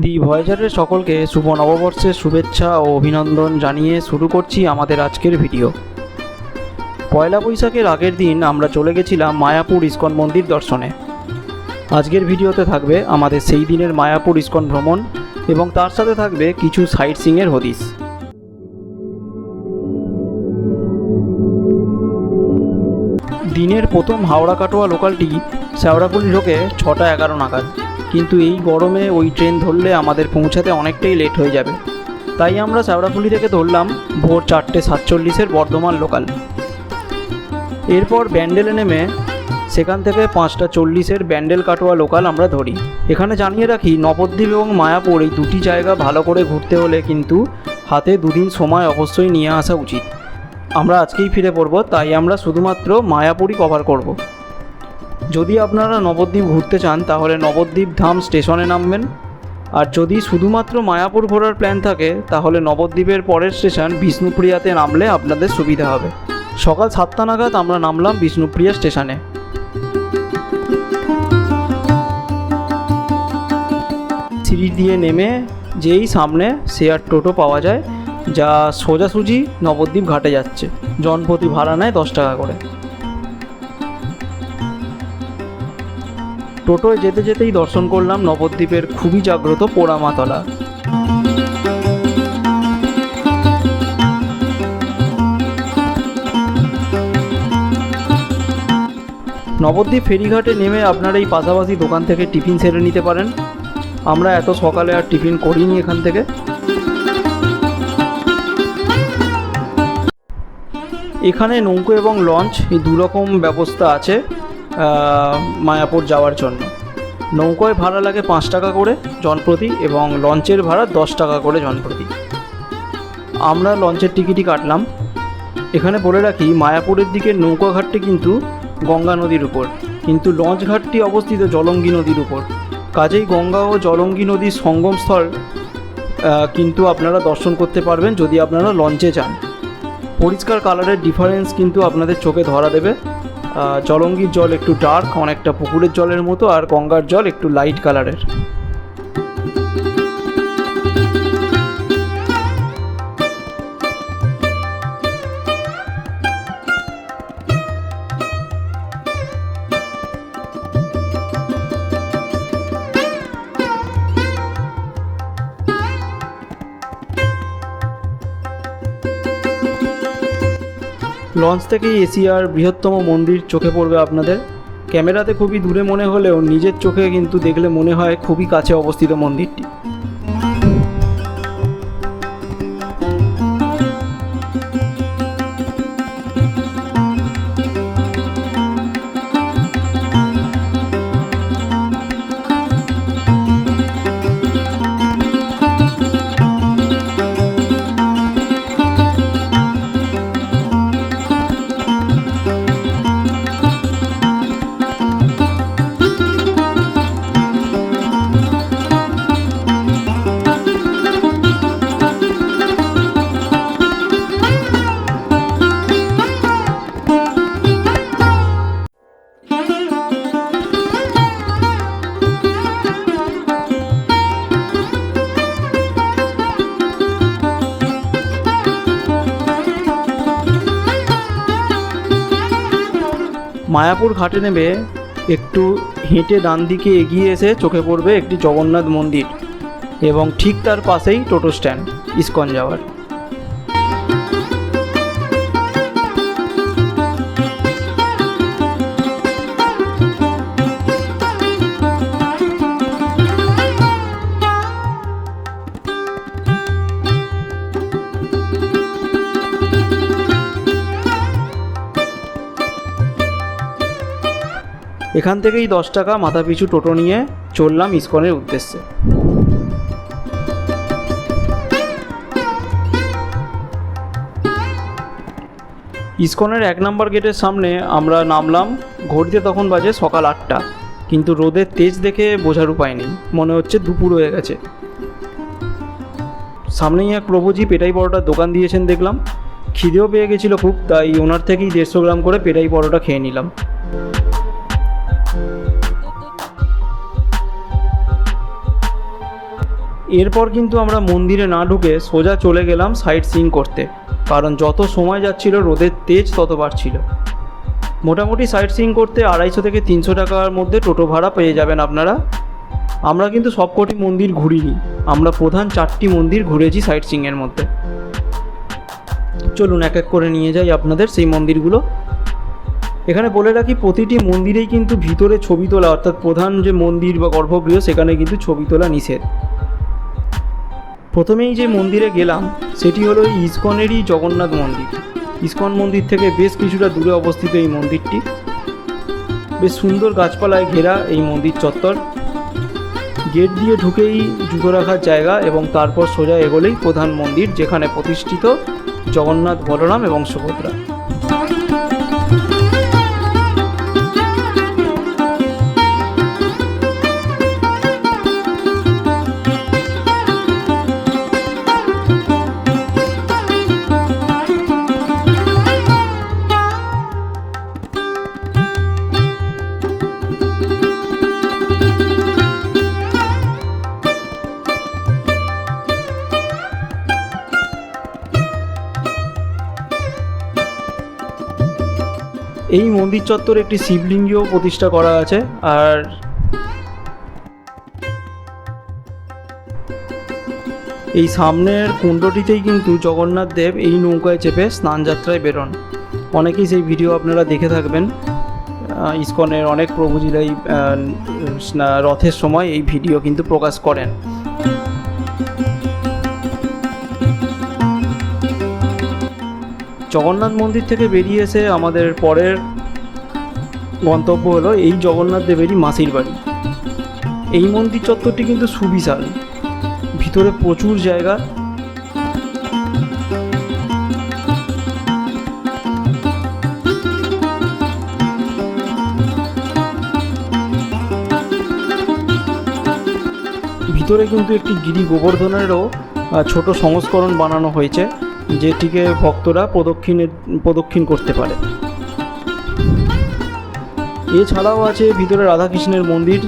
দি ভয়েজারের সকলকে শুভ নববর্ষের শুভেচ্ছা ও অভিনন্দন জানিয়ে শুরু করছি আমাদের আজকের ভিডিও। পয়লা বৈশাখের আগের দিন আমরা চলে গেছিলাম মায়াপুর ইস্কন মন্দির দর্শনে। আজকের ভিডিওতে থাকবে আমাদের সেই দিনের মায়াপুর ইস্কন ভ্রমণ এবং তার সাথে থাকবে কিছু সাইট সিইংয়ের হদিস। দিনের প্রথম হাওড়া কাটোয়া লোকালটি শেওড়াফুলি ঢোকে 6:11 নাগাদ, কিন্তু এই গরমে ওই ট্রেন ধরলে আমাদের পৌঁছাতে অনেকটাই লেট হয়ে যাবে। তাই আমরা শেওড়াফুলি থেকে ধরলাম ভোর 4:47 বর্ধমান লোকাল। এরপর ব্যান্ডেলে নেমে সেখান থেকে 5:40 ব্যান্ডেল কাটোয়া লোকাল আমরা ধরি। এখানে জানিয়ে রাখি, নবদ্বীপ এবং মায়াপুর এই দুটি জায়গা ভালো করে ঘুরতে হলে কিন্তু হাতে 2 দিন সময় অবশ্যই নিয়ে আসা উচিত। আমরা আজকেই ফিরে পড়ব, তাই আমরা শুধুমাত্র মায়াপুরই কভার করব। যদি আপনারা নবদ্বীপ ঘুরতে চান তাহলে নবদ্বীপ ধাম স্টেশনে নামবেন, আর যদি শুধুমাত্র মায়াপুর ঘোরার প্ল্যান থাকে তাহলে নবদ্বীপের পরের স্টেশন বিষ্ণুপ্রিয়াতে নামলে আপনাদের সুবিধা হবে। সকাল 7টা নাগাদ আমরা নামলাম বিষ্ণুপ্রিয়া স্টেশনে। সিঁড়ি দিয়ে নেমে যেই সামনে শেয়ার টোটো পাওয়া যায়, যা সোজাসুজি নবদ্বীপ ঘাটে যাচ্ছে। জনপ্রতি ভাড়া নেয় 10 টাকা করে। টোটোয় যেতে যেতেই দর্শন করলাম নবদ্বীপের খুবই জাগ্রত পোড়ামাতলা। নবদ্বীপ ফেরিঘাটে নেমে আপনারা এই পাশাপাশি দোকান থেকে টিফিন সেরে নিতে পারেন। আমরা এত সকালে আর টিফিন করিনি এখান থেকে। এখানে নৌকো এবং লঞ্চ এই 2 রকম ব্যবস্থা আছে মায়াপুর যাওয়ার জন্য। নৌকোয় ভাড়া লাগে 5 টাকা করে জনপ্রতি এবং লঞ্চের ভাড়া 10 টাকা করে জনপ্রতি। আমরা লঞ্চের টিকিটই কাটলাম। এখানে বলে রাখি, মায়াপুরের দিকের নৌকা ঘাটটি কিন্তু গঙ্গা নদীর উপর, কিন্তু লঞ্চ ঘাটটি অবস্থিত জলঙ্গি নদীর উপর। কাজেই গঙ্গা ও জলঙ্গি নদীর সঙ্গমস্থল কিন্তু আপনারা দর্শন করতে পারবেন যদি আপনারা লঞ্চে যান। পরিষ্কার কালারের ডিফারেন্স কিন্তু আপনাদের চোখে ধরা দেবে। জলঙ্গির জল একটু ডার্ক, অনেকটা পুকুরের জলের মতো, আর গঙ্গার জল একটু লাইট কালারের। লঞ্চ থেকেই এশিয়ার বৃহত্তম মন্দির চোখে পড়বে আপনাদের। ক্যামেরাতে খুবই দূরে মনে হলেও নিজের চোখে কিন্তু দেখলে মনে হয় খুবই কাছে অবস্থিত মন্দিরটি। মায়াপুর ঘাটে নেমে একটু হেঁটে ডান দিকে এগিয়ে এসে চোখে পড়বে একটি জগন্নাথ মন্দির এবং ঠিক তার পাশেই টোটো স্ট্যান্ড ইস্কন যাওয়ার। এখান থেকেই 10 টাকা মাথাপিছু টোটো নিয়ে চললাম ইস্কনের উদ্দেশ্যে। ইস্কনের 1 নম্বর গেটের সামনে আমরা নামলাম। ঘড়িতে তখন বাজে সকাল 8টা, কিন্তু রোদের তেজ দেখে বোঝার উপায় নেই, মনে হচ্ছে দুপুর হয়ে গেছে। সামনেই এক প্রভুজি পেটাই পরোটার দোকান দিয়েছেন দেখলাম। খিদেও পেয়ে গেছিলো খুব, তাই ওনার থেকেই 150 গ্রাম করে পেটাই পরোটা খেয়ে নিলাম। এরপর কিন্তু আমরা মন্দিরে না ঢুকে সোজা চলে গেলাম সাইট সিইং করতে, কারণ যত সময় যাচ্ছিল রোদের তেজ তত বাড়ছিল। মোটামুটি সাইট সিইং করতে 250 থেকে 300 টাকার মধ্যে টোটো ভাড়া পেয়ে যাবেন আপনারা। আমরা কিন্তু সবকটি মন্দির ঘুরিনি, আমরা প্রধান 4টি মন্দির ঘুরেছি সাইট সিইংয়ের মধ্যে। চলুন এক এক করে নিয়ে যাই আপনাদের সেই মন্দিরগুলো। এখানে বলে রাখি, প্রতিটি মন্দিরেই কিন্তু ভিতরে ছবি তোলা, অর্থাৎ প্রধান যে মন্দির বা গর্ভগৃহ সেখানে কিন্তু ছবি তোলা নিষেধ। প্রথমেই যে মন্দিরে গেলাম সেটি হলো এই ইসকনেরই জগন্নাথ মন্দির। ইসকন মন্দির থেকে বেশ কিছুটা দূরে অবস্থিত এই মন্দিরটি। বেশ সুন্দর গাছপালায় ঘেরা এই মন্দির চত্বর। গেট দিয়ে ঢুকেই জুতো রাখার জায়গা এবং তারপর সোজা এগোলেই প্রধান মন্দির, যেখানে প্রতিষ্ঠিত জগন্নাথ, বলরাম এবং সুভদ্রা। এই মন্দির চত্বরে একটি শিবলিঙ্গও প্রতিষ্ঠা করা আছে। আর এই সামনের কুণ্ডটিতেই কিন্তু জগন্নাথ দেব এই নৌকায় চেপে স্নান যাত্রায় বেরোন। অনেকেই সেই ভিডিও আপনারা দেখে থাকবেন। ইসকনের অনেক প্রভুজিরাই রথের সময় এই ভিডিও কিন্তু প্রকাশ করেন। জগন্নাথ মন্দির থেকে বেরিয়ে এসে আমাদের পরের গন্তব্য হলো এই জগন্নাথ দেবেরই মাসির বাড়ি। এই মন্দির চত্বরটি কিন্তু সুবিশাল, ভিতরে প্রচুর জায়গা। ভিতরে কিন্তু একটি গিরি গোবর্ধনেরও ছোট সংস্করণ বানানো হয়েছে, যেটিকে ভক্তরা প্রদক্ষিণ করতে পারে। এছাড়াও আছে ভিতরে রাধাকৃষ্ণের মন্দির,